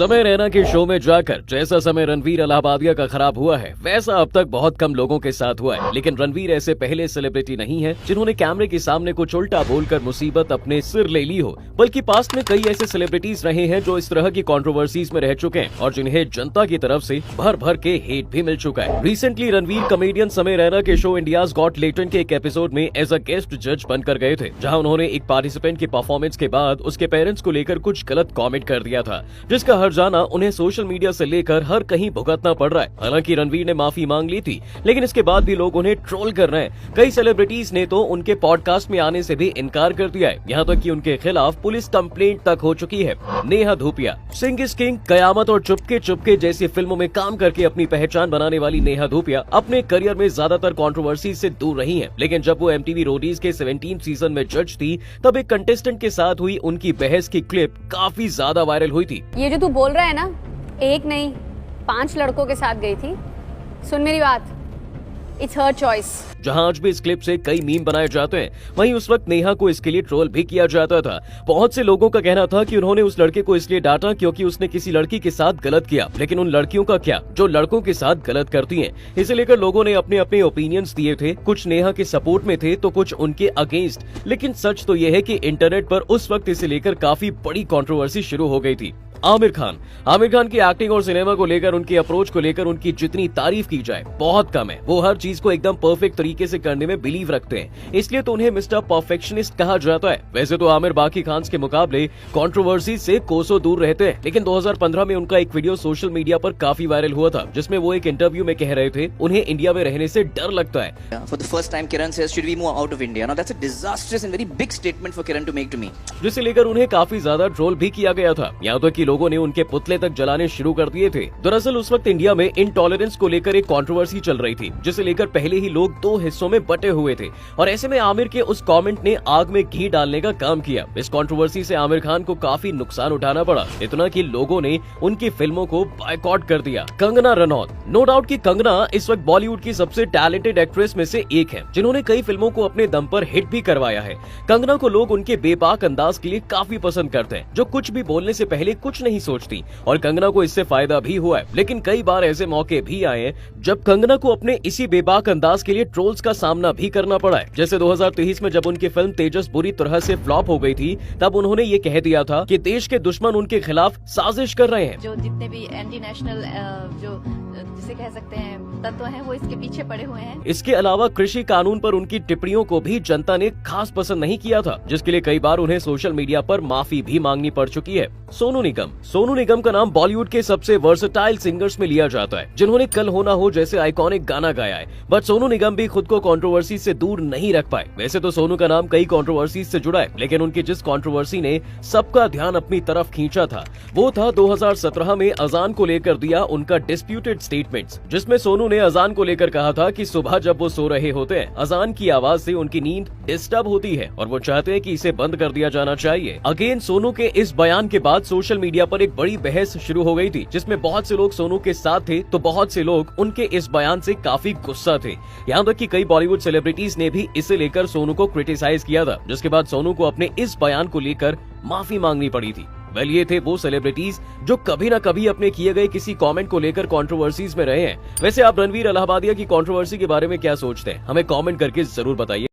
समय रैना के शो में जाकर जैसा समय रणवीर इलाहाबादिया का खराब हुआ है, वैसा अब तक बहुत कम लोगों के साथ हुआ है। लेकिन रणवीर ऐसे पहले सेलिब्रिटी नहीं है जिन्होंने कैमरे के सामने कुछ उल्टा बोलकर मुसीबत अपने सिर ले ली हो, बल्कि पास्ट में कई ऐसे सेलिब्रिटीज रहे हैं जो इस तरह की कंट्रोवर्सीज में रह चुके हैं और जिन्हें जनता की तरफ से भर भर के हेट भी मिल चुका है। रिसेंटली रणवीर कॉमेडियन समय रैना के शो इंडियाज गॉट टैलेंट के एक एपिसोड में एज अ गेस्ट जज बनकर गए थे, जहां उन्होंने एक पार्टिसिपेंट के परफॉर्मेंस के बाद उसके पेरेंट्स को लेकर कुछ गलत कॉमेंट कर दिया था, जिसका हर जाना उन्हें सोशल मीडिया से लेकर हर कहीं भुगतना पड़ रहा है। हालांकि रणवीर ने माफी मांग ली थी, लेकिन इसके बाद भी लोग उन्हें ट्रोल कर रहे हैं। कई सेलिब्रिटीज ने तो उनके पॉडकास्ट में आने से भी इनकार कर दिया है, यहाँ तक कि उनके खिलाफ पुलिस कंप्लेंट तक हो चुकी है। नेहा धूपिया, सिंह इज किंग, कयामत और चुपके चुपके जैसी फिल्मों में काम करके अपनी पहचान बनाने वाली नेहा धूपिया अपने करियर में ज्यादातर कंट्रोवर्सी से दूर रही है। लेकिन जब वो MTV रोडीज के 17 सीजन में जज थी, तब एक कंटेस्टेंट के साथ हुई उनकी बहस की क्लिप काफी ज्यादा वायरल हुई थी। ये जो तू बोल रहा है ना, एक नहीं 5 लड़कों के साथ गई थी। सुन मेरी बात, इट्स हर चॉइस। जहां आज भी इस क्लिप से कई मीम बनाए जाते हैं, वहीं उस वक्त नेहा को इसके लिए ट्रोल भी किया जाता था। बहुत से लोगों का कहना था कि उन्होंने उस लड़के को इसलिए डांटा क्योंकि उसने किसी लड़की के साथ गलत किया, लेकिन उन लड़कियों का क्या जो लड़कों के साथ गलत करती हैं। इसे लेकर लोगों ने अपने अपने ओपिनियंस दिए थे, कुछ नेहा के सपोर्ट में थे तो कुछ उनके अगेंस्ट। लेकिन सच तो यह है कि इंटरनेट पर उस वक्त इसे लेकर काफी बड़ी कंट्रोवर्सी शुरू हो गई थी। आमिर खान की एक्टिंग और सिनेमा को लेकर, उनकी अप्रोच को लेकर उनकी जितनी तारीफ की जाए बहुत कम है। वो हर चीज को एकदम परफेक्ट तरीके से करने में बिलीव रखते हैं, इसलिए तो उन्हें मिस्टर परफेक्शनिस्ट कहा जाता है। वैसे तो आमिर बाकी खान के मुकाबले कंट्रोवर्सी से कोसों दूर रहते हैं, लेकिन 2015 में उनका एक वीडियो सोशल मीडिया पर काफी वायरल हुआ था, जिसमें वो एक इंटरव्यू में कह रहे थे उन्हें इंडिया में रहने से डर लगता है। For the first time, Kiran says, "Should we move out of India?" Now that's a disastrous and very big statement for Kiran to make to me. जिसे लेकर उन्हें काफी ज्यादा ट्रोल भी किया गया था, यहाँ तक कि लोगों ने उनके पुतले तक जलाने शुरू कर दिए थे। दरअसल उस वक्त इंडिया में इंटॉलरेंस को लेकर एक कंट्रोवर्सी चल रही थी, जिसे लेकर पहले ही लोग 2 हिस्सों में बटे हुए थे, और ऐसे में आमिर के उस कमेंट ने आग में घी डालने का काम किया। इस कंट्रोवर्सी से आमिर खान को काफी नुकसान उठाना पड़ा, इतना कि लोगों ने उनकी फिल्मों को बायकॉट कर दिया। कंगना रनौत, नो डाउट कि कंगना इस वक्त बॉलीवुड की सबसे टैलेंटेड एक्ट्रेस में से एक है, जिन्होंने कई फिल्मों को अपने दम पर हिट भी करवाया है। कंगना को लोग उनके बेबाक अंदाज के लिए काफी पसंद करते हैं, जो कुछ भी बोलने से पहले कुछ नहीं सोचती, और कंगना को इससे फायदा भी हुआ है। लेकिन कई बार ऐसे मौके भी आए हैं जब कंगना को अपने इसी बेबाक अंदाज के लिए ट्रोल्स का सामना भी करना पड़ा है। जैसे 2023 में जब उनकी फिल्म तेजस बुरी तरह से फ्लॉप हो गई थी, तब उन्होंने ये कह दिया था कि देश के दुश्मन उनके खिलाफ साजिश कर रहे हैं। जो जितने भी एंटी नेशनल जो जिसे कह सकते हैं तत्व हैं, वो इसके पीछे पड़े हुए हैं। इसके अलावा कृषि कानून पर उनकी टिप्पणियों को भी जनता ने खास पसंद नहीं किया था, जिसके लिए कई बार उन्हें सोशल मीडिया पर माफी भी मांगनी पड़ चुकी है। सोनू निगम का नाम बॉलीवुड के सबसे वर्सेटाइल सिंगर्स में लिया जाता है, जिन्होंने कल होना हो जैसे आइकॉनिक गाना गाया है। बट सोनू निगम भी खुद को कंट्रोवर्सी से दूर नहीं रख पाए। वैसे तो सोनू का नाम कई कंट्रोवर्सी से जुड़ा है, लेकिन उनकी जिस कंट्रोवर्सी ने सबका ध्यान अपनी तरफ खींचा था, वो था 2017 में अजान को लेकर दिया उनका डिस्प्यूटेड स्टेटमेंट्स, जिसमें सोनू ने अजान को लेकर कहा था कि सुबह जब वो सो रहे होते हैं, अजान की आवाज से उनकी नींद डिस्टर्ब होती है और वो चाहते हैं कि इसे बंद कर दिया जाना चाहिए। अगेन सोनू के इस बयान के बाद सोशल मीडिया पर एक बड़ी बहस शुरू हो गई थी, जिसमें बहुत से लोग सोनू के साथ थे तो बहुत से लोग उनके इस बयान से काफी गुस्सा थे। यहाँ तक कि कई बॉलीवुड सेलिब्रिटीज ने भी इसे लेकर सोनू को क्रिटिसाइज किया था, जिसके बाद सोनू को अपने इस बयान को लेकर माफी मांगनी पड़ी थी। वेल, ये थे वो सेलिब्रिटीज जो कभी ना कभी अपने किए गए किसी कमेंट को लेकर कंट्रोवर्सीज में रहे हैं। वैसे आप रणवीर इलाहाबादिया की कंट्रोवर्सी के बारे में क्या सोचते हैं, हमें कमेंट करके जरूर बताइए।